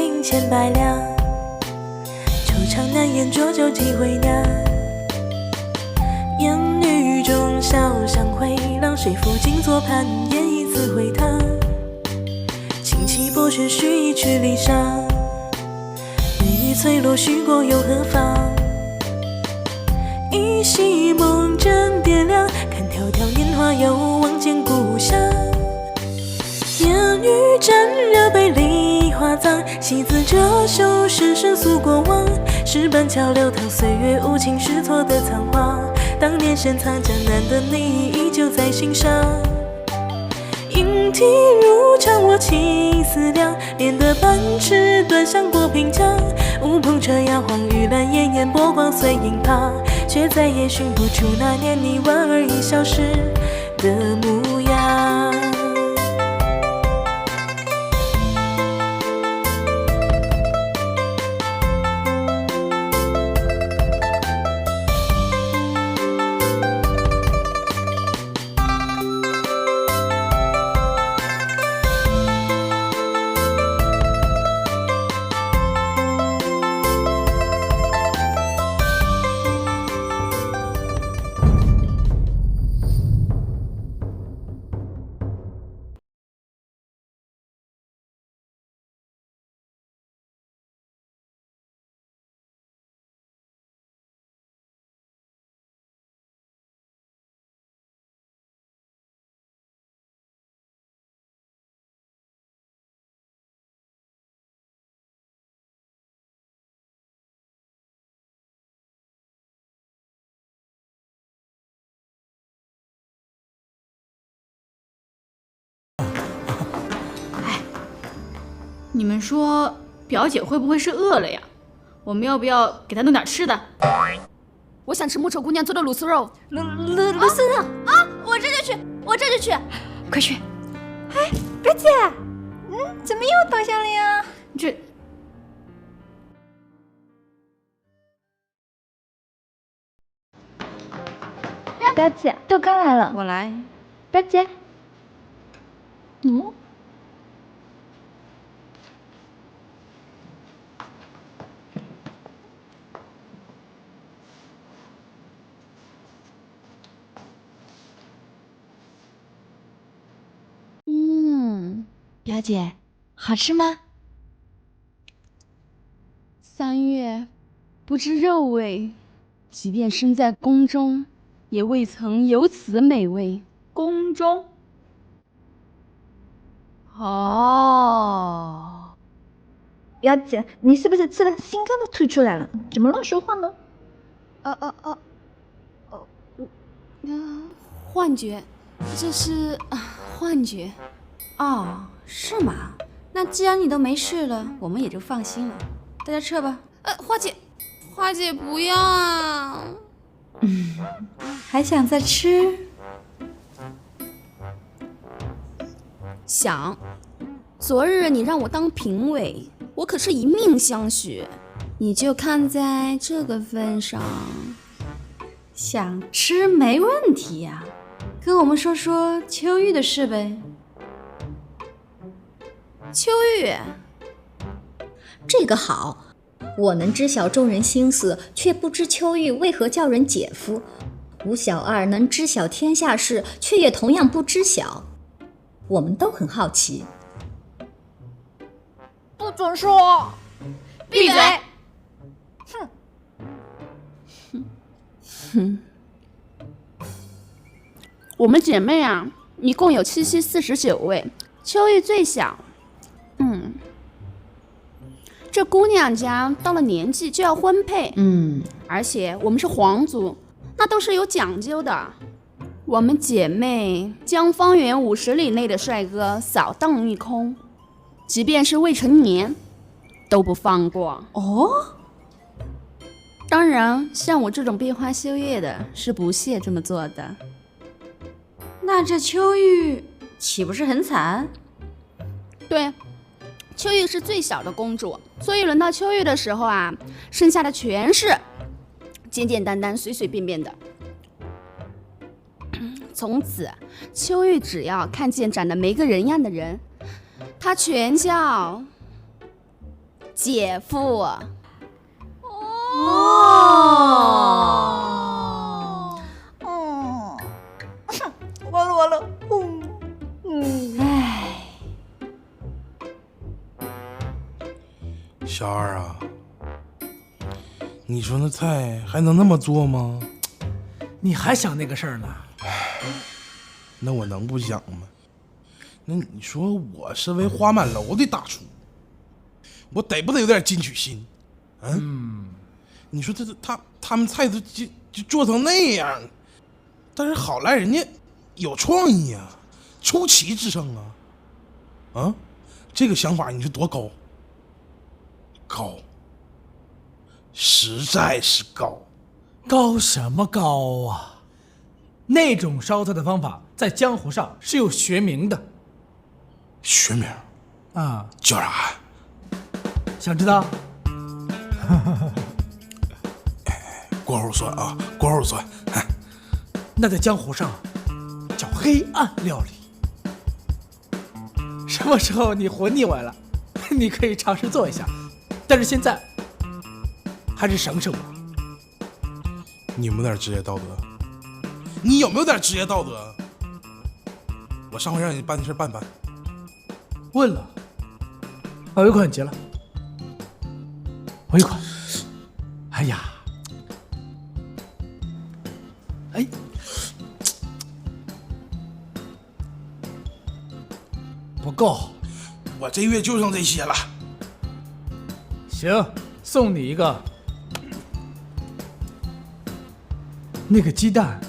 银千百两，惆怅难言浊酒几回酿。烟雨中小巷回廊，谁抚镜坐盘烟一次回塘。轻骑薄雪须一曲离殇，雨翠落许过又何妨？依稀梦枕点亮，看迢迢年华又望见故乡。烟雨沾热杯梨花脏，戏子折袖深深诉过往。石板桥流淌岁月无情试错的仓皇，当年深藏江南的你依旧在心上。莺啼如常我情思量，连得半尺端详过平江。乌篷车摇晃玉兰烟烟波光碎影旁，却再也寻不出那年你莞尔一笑时的模样。你们说表姐会不会是饿了呀？我们要不要给她弄点吃的？我想吃木丑姑娘做的卤素肉。卤素肉啊！我这就去，我这就去，快去！哎，表姐，怎么又倒下了呀？这表姐，豆干来了，我来。表姐，表姐，好吃吗3月不知肉味，即便身在宫中，也未曾有此美味。宫中？哦，表姐，你是不是吃了心肝都吐出来了？怎么乱说话呢？幻觉，这是幻觉。哦，是吗？那既然你都没事了，我们也就放心了。大家撤吧。花姐不要啊！还想再吃？想。昨日你让我当评委，我可是一命相许，你就看在这个份上，想吃没问题呀。跟我们说说秋玉的事呗。秋玉，这个好，我能知晓众人心思，却不知秋玉为何叫人姐夫。吴小二能知晓天下事，却也同样不知晓。我们都很好奇。不准说！闭嘴！我们姐妹啊，一共有七夕49位，秋玉最小。这姑娘家到了年纪就要婚配，而且我们是皇族，那都是有讲究的。我们姐妹将方圆50里内的帅哥扫荡一空，即便是未成年都不放过。哦，当然，像我这种闭花羞叶的是不屑这么做的。那这秋玉岂不是很惨？对，秋玉是最小的公主，所以轮到秋玉的时候啊，剩下的全是简简单单、随随便便的。从此，秋玉只要看见长得没个人样的人，她全叫姐夫。完了完了，小二啊，你说那菜还能那么做吗？你还想那个事儿呢？那我能不想吗？那你说我身为花满楼的大厨，我得不得有点进取心？你说他们菜都就做成那样，但是好赖人家有创意啊，出奇制胜啊！啊，这个想法你说多高？高，实在是高。高什么高啊？那种烧菜的方法在江湖上是有学名的。学名啊？叫啥呀？想知道？过后算啊，过后算。那在江湖上叫黑暗料理。什么时候你活腻歪了，你可以尝试做一下。但是现在还是省省吧。你有没有点职业道德？你有没有点职业道德？我上回让你办的事办。问了，把尾款结了。尾款。哎呀，哎，不够，我这月就剩这些了。行，送你一个。那个鸡蛋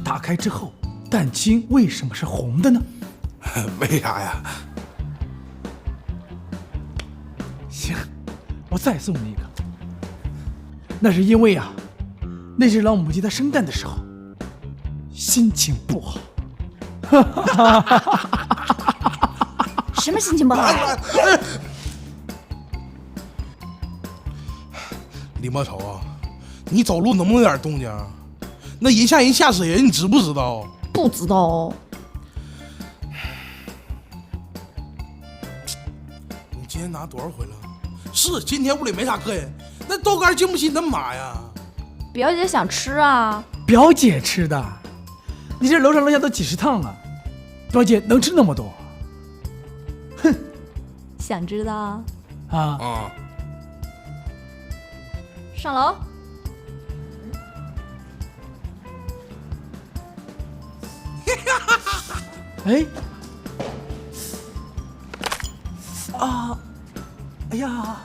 打开之后，蛋清为什么是红的呢？为啥呀？行，我再送你一个。那是因为啊，那只老母鸡在生蛋的时候心情不好。什么心情不好？李莫愁啊，你走路能不能有点动静？那人吓人吓死人，你知不知道？不知道哦。你今天拿多少回了？是今天屋里没啥客人，那豆干经不起你那么麻呀。表姐想吃啊。表姐吃的，你这楼上楼下都几十趟了，表姐能吃那么多？哼，想知道啊？上楼。哎，啊，哎呀，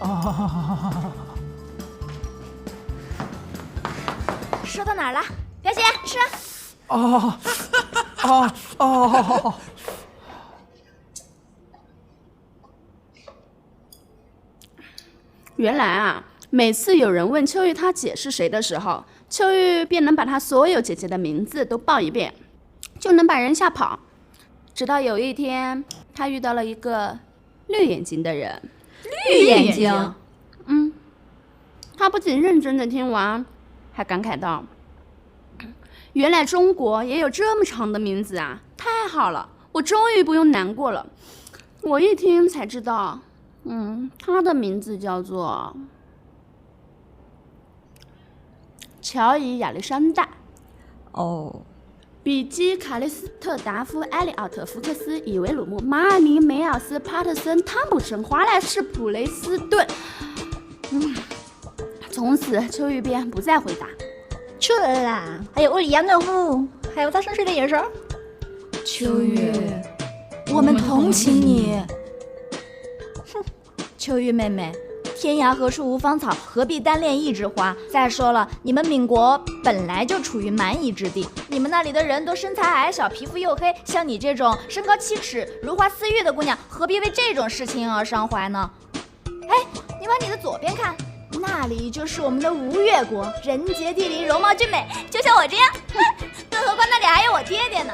啊！说到哪儿了？表姐吃。原来啊，每次有人问秋玉她姐是谁的时候，秋玉便能把她所有姐姐的名字都报一遍，就能把人吓跑。直到有一天，她遇到了一个绿眼睛的人。绿眼睛？她不仅认真的听完，还感慨道：“原来中国也有这么长的名字啊！太好了，我终于不用难过了。”我一听才知道，她的名字叫做乔伊亚历山大。哦。比基、卡利斯特、达夫、埃利奥特、福克斯、以维鲁姆、马尔尼、梅尔斯、帕特森、汤普森、华莱士、普雷斯顿。从此秋玉便不再回答。错了啦，还有屋里养暖户，还有他深邃的眼神。秋玉，我们同情你。哼，秋玉妹妹，天涯何处无芳草，何必单恋一枝花？再说了，你们闽国本来就处于蛮夷之地，你们那里的人都身材矮小，皮肤又黑，像你这种身高7尺、如花似玉的姑娘，何必为这种事情而伤怀呢？哎，你往你的左边看，那里就是我们的吴越国，人杰地灵，容貌俊美，就像我这样。更何况那里还有我爹爹呢。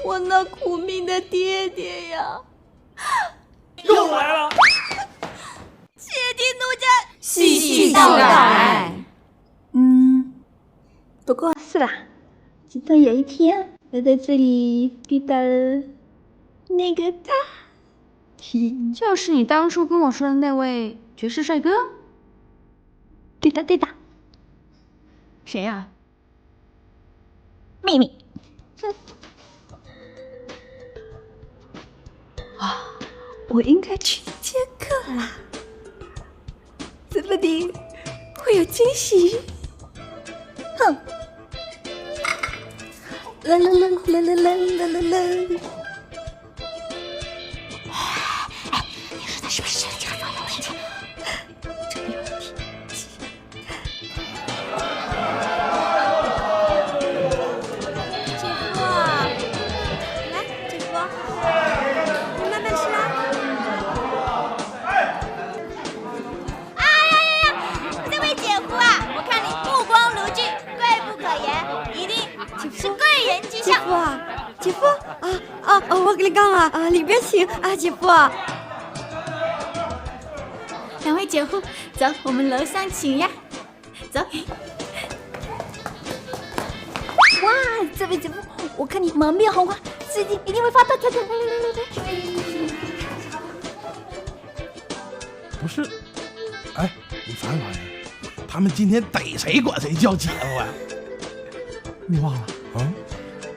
我那苦命的爹爹呀！又来了！且听奴家细细道来。不过是啦，直到有一天，我在这里遇到了那个他，就是你当初跟我说的那位绝世帅哥？对的对的，谁呀？秘密。我应该去接客啦，说不定会有惊喜。哼！啦啦啦啦啦啦啦啦啦！你说的是不是这个方有问题？这个有问题。姐夫，来，姐夫，你慢慢吃啦。这位姐夫啊，我看你目光如炬，贵不可言，一定是贵人迹象。姐夫我跟你讲啊，里边请啊，姐夫。两位姐夫，走，我们楼上请呀，走。哇，这位姐夫，我看你满面红光，最近一定会发大财的。来，不是，哎，你发没发现，他们今天逮谁管谁叫姐夫啊？你忘了啊？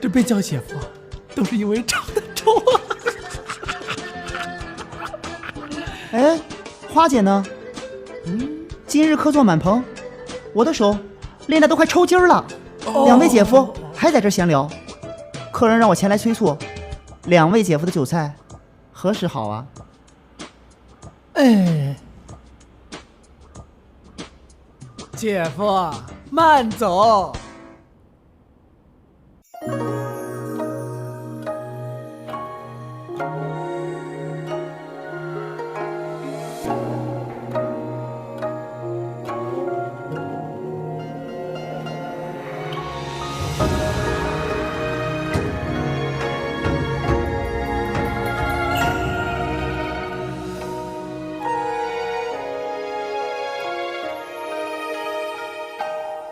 这被叫姐夫都是因为长得丑啊！哎，花姐呢？今日客座满棚，我的手练得都快抽筋了。两位姐夫还在这闲聊，客人让我前来催促。两位姐夫的酒菜何时好啊？哎，姐夫慢走。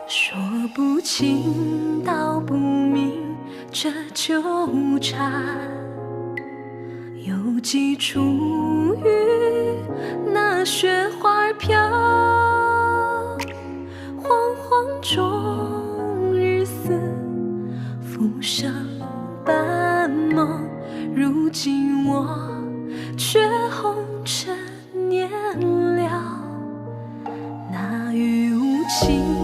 说不清道不明这纠缠，有几处雨那雪花飘，惶惶中日思浮生半梦，如今我却红尘年了，那雨无情